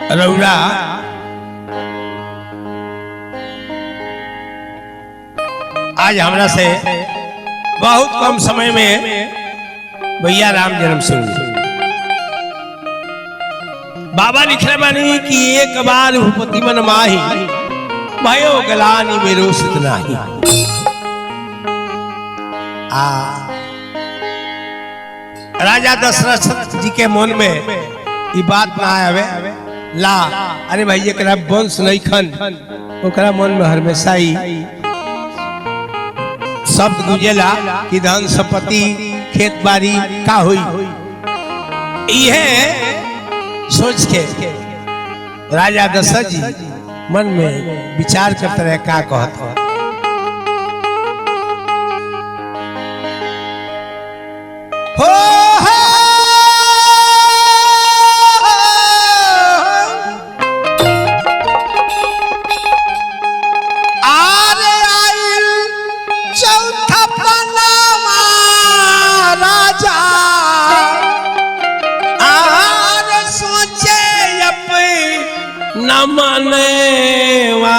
रउरा आज हमरा से बहुत कम समय में भैया राम जन्म सिंह बाबा लिखले बानी कि एक बार भूपति मन माही भयो गलानी मेरो सिद्ध नाही। राजा दशरथ जी के मन में ये बात ना आवे ला अरे भाई एकरा वंश नहीं खन ओकरा मन में हमेशा ही शब्द गुजेला कि धन संपत्ति खेत बाड़ी का हुई यह सोच के राजा दशरथ जी मन में विचार करते रहे का कहत हो मनवा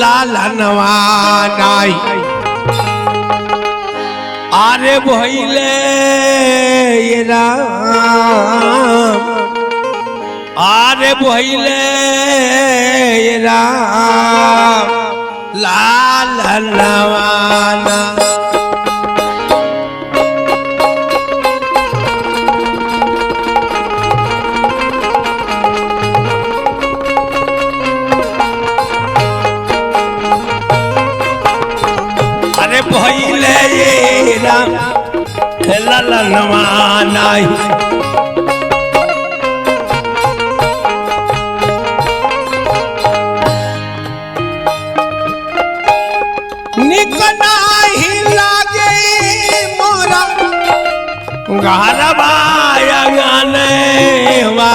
लाला नवानाई आरे भइले ये राम आरे भइले ये राम लाला नवाना भइले ये राम लाला नवानाई निकना ही लागे मोरा घरवा अंगनवा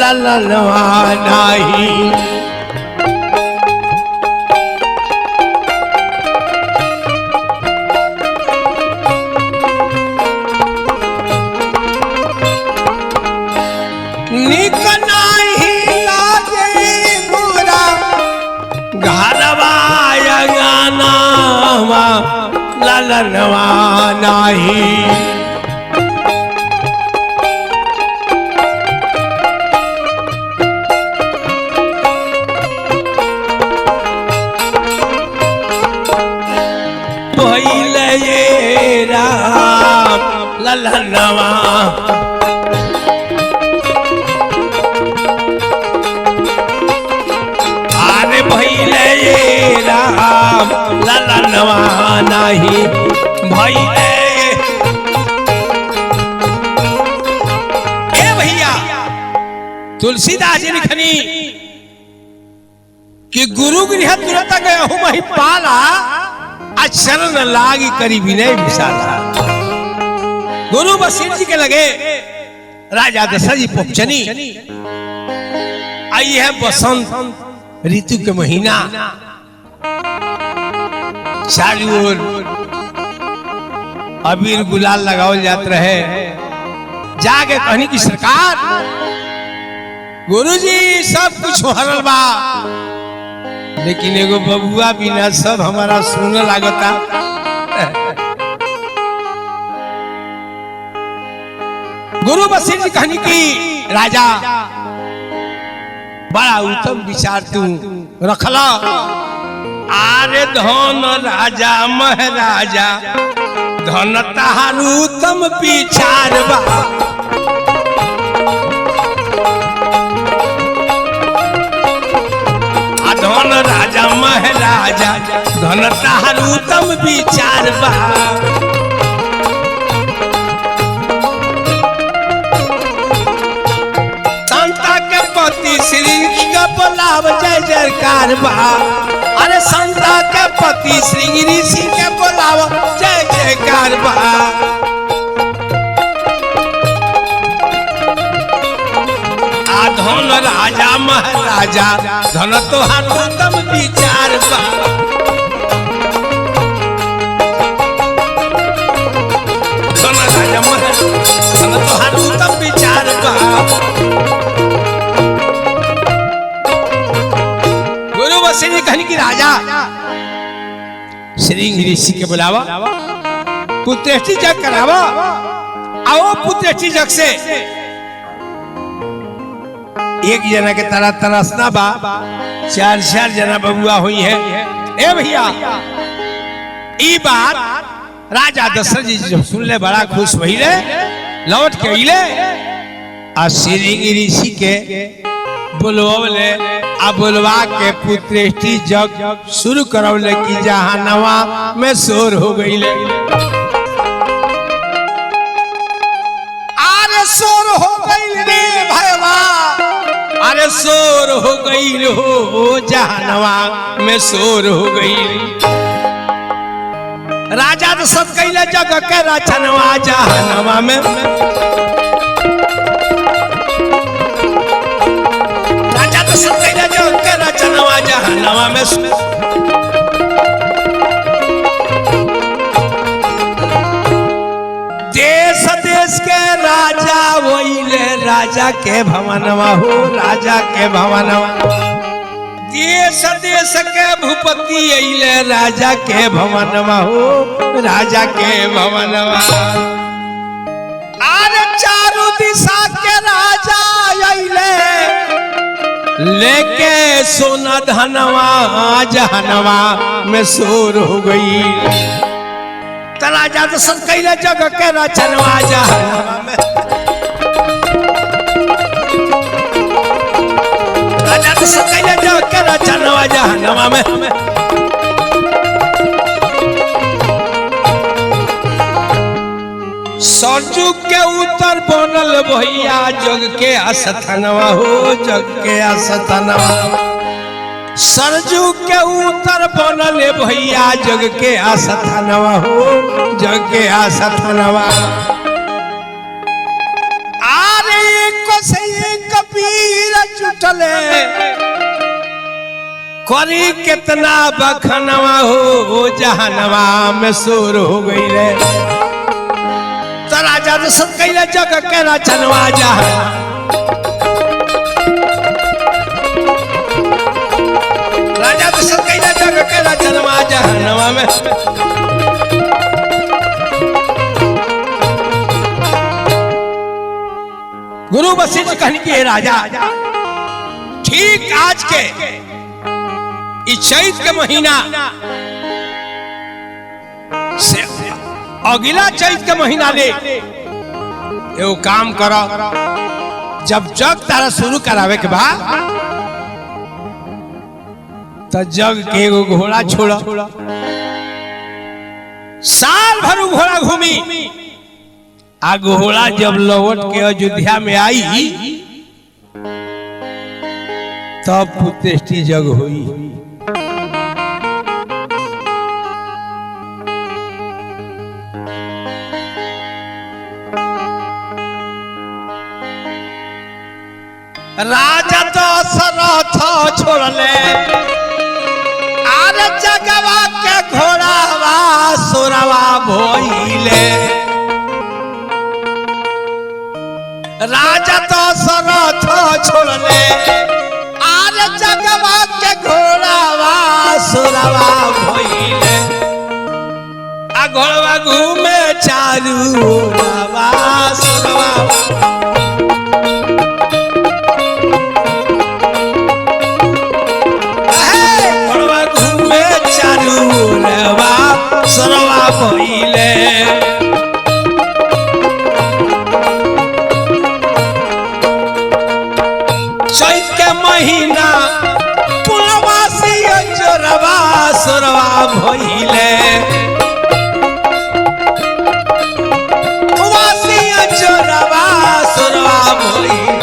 लाला नवानाई निकना ही लागे मोरा घरवा अंगनवा लाला नवानाई भइले ये राम लाला नवा राम लाला नवानाई भइले ए भैया तुलसीदास जी लिखनी कि गुरु गृह तुरत गया हूं मही पाला अक्षरण लागी करी विनय विशाला। गुरु वशिष्ठ जी के लगे राजा दशरथ जी पहुंचनी आई है बसंत ऋतु के महीना चालू ओर अबीर गुलाल लगावल जात रहे जाके कहनी की सरकार गुरुजी सब कुछ हरल बा लेकिन एगो बबुआ बिना सब हमारा सुन लागता। गुरु वशिष्ठ जी कहनी की राजा बड़ा उत्तम विचार तू रखला आरे धन राजा महाराजा धन ताहार उत्तम विचार बा धन राजा महाराजा धन ताहार उत्तम विचार बा श्री का बोलाव जय जयकार बा अरे संता के पति श्री ऋषि के बोलाव जय जयकार बा धन राजा महाराजा धन तोहार उत्तम विचार बा धन राजा महाराजा धन तोहार उत्तम विचार बा कहनी कि राजा श्रृंग ऋषि के बुलावा, पुत्रेष्टि जग करावा। आओ पुत्रेष्टि जग से एक जना के तरह तरसना बा, चार चार जना बबुआ हुई है। ए भैया ई बात राजा दशरथ जी जब सुन ले बड़ा खुश भइले, लौट के अइले आ श्रृंग ऋषि के बुलवले आ बुलवा के पुत्रेष्टि जग शुरू करौले कि जहानवा में शोर हो गईले। अरे शोर हो गईल रे भैया, अरे शोर हो गईल हो, जहानवा में शोर हो गईल। राजा दशरथ कइले जग के रचनवा जहानवा में, राजा दशरथ कइले जग के रचनवा जहानवा में। देश देश के राजा वहीले, राजा के भवनवा हो, राजा के भवनवा। देश देश के भूपति अइले, राजा के भवनवा हो, राजा के भवनवा। अरे चारों दिशा के राजा अइले, लेके सोना धनवा जहनवा में शोर हो गई। राजा दशरथ कइले जग के रचनवा जहानवा में, राजा दशरथ कइले जग के रचनवा जहानवा में। सरजू के उत्तर बनल भैया जग के आस्थानवा हो, जग के आस्थानवा। सरजू के उत्तर बनल भैया जग के आस्थानवा हो, जग के आस्थानवा। आरे एक से एक वीर जुटले, करी कितना बखनवा हो, जहानवा में शोर हो गई रे। तो राजा दशरथ कइले जग के रचनवा जहानवा, राजा दशरथ कइले जग के रचनवा जहानवा में। गुरु वशिष्ठ कहनी कि राजा ठीक आज के चैत के महीना से अगला चैत के महीना ले एगो काम करो, जब जग तारा शुरू करावे के बाद तो जग के एगो घोड़ा छोड़ा। साल भर घोड़ा घूमी आ घोड़ा जब लौट के अयोध्या में आई तब पुत्रेष्टि जग हुई। राजा दशरथ छोड़ले आर जगवा के घोड़ावा सोरवा भइले। राजा दशरथ छोड़ले आर जगवा के घोड़ावा सोरवा भइले। आ घोड़वा घूमे चारू ओरवा सोरवा। सरवा भइले चैत के महीना पुलवासी जोरवा सरवा भइले। पुलवासी जोरवा सरवा भइले।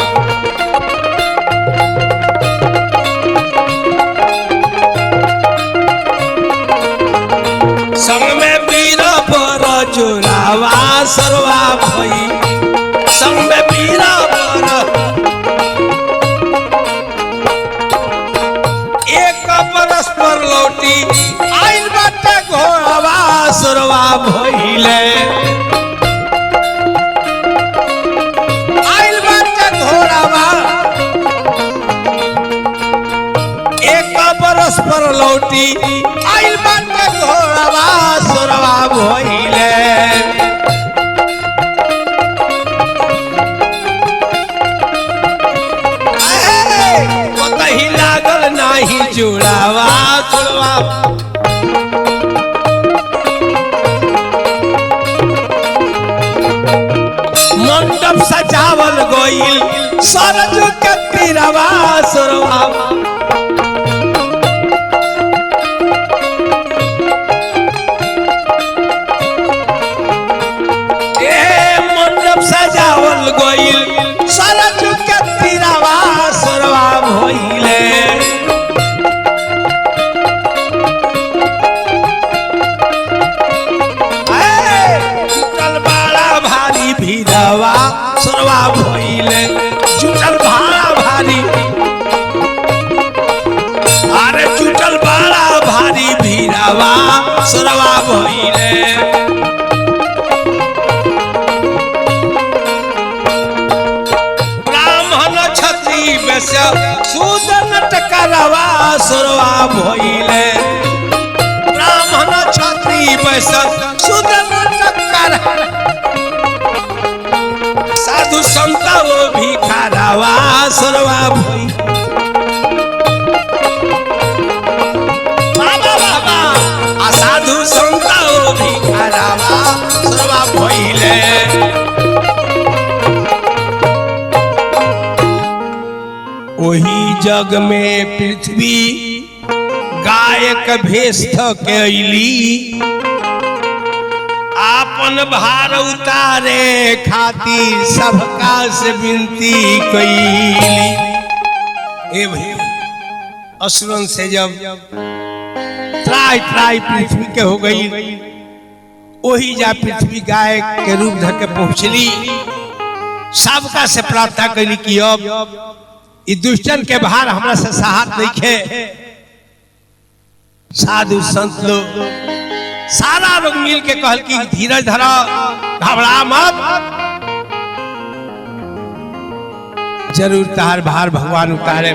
संग में वीर बर जोरावा सरवा भई, संग में वीर बर एक बरस पर लौटी आइल बाटे घोड़ावा सरवा भइले। आइल बाटे घोड़ावा एक बरस परस्पर लौटी आइल बाटे घोड़वा सुरवा भइले कहीं लागल नाही जुड़ावा सुरवा मंडप सजावल गइल सरज के तीरवा सुरवा सजावल गइल सरज के तीरवा सुरवा भइले जुटल बड़ा भारी भीड़वा सुरवा भइले जुटल बड़ा भारी अरे जुटल बड़ा भारी भीड़वा सुरवा भइले सूदन टकरवा सुरवा भइले ब्राह्मण छत्री बैस सूदन टकर साधु संत वो भिखारवा सुरवा भइले बाबा बाबा आ साधु संत वो भिखारवा सुरवा भइले वही जग में पृथ्वी गायक भेष के अइली आपन भार उतारे खातिर सबका से विनती कइली ए भैया असुरन से जब त्राई त्राई पृथ्वी के हो गई वही जा पृथ्वी गायक के रूप धर के पहुंचली सबका से प्रार्थना कइली कि अब ई दुष्टन के भार हमरा से साहत नहीं खे साधु संत लोग सारा लोग मिल के कहल कि धीरज धरो घबरा मत जरूर तार भार भगवान उतारे।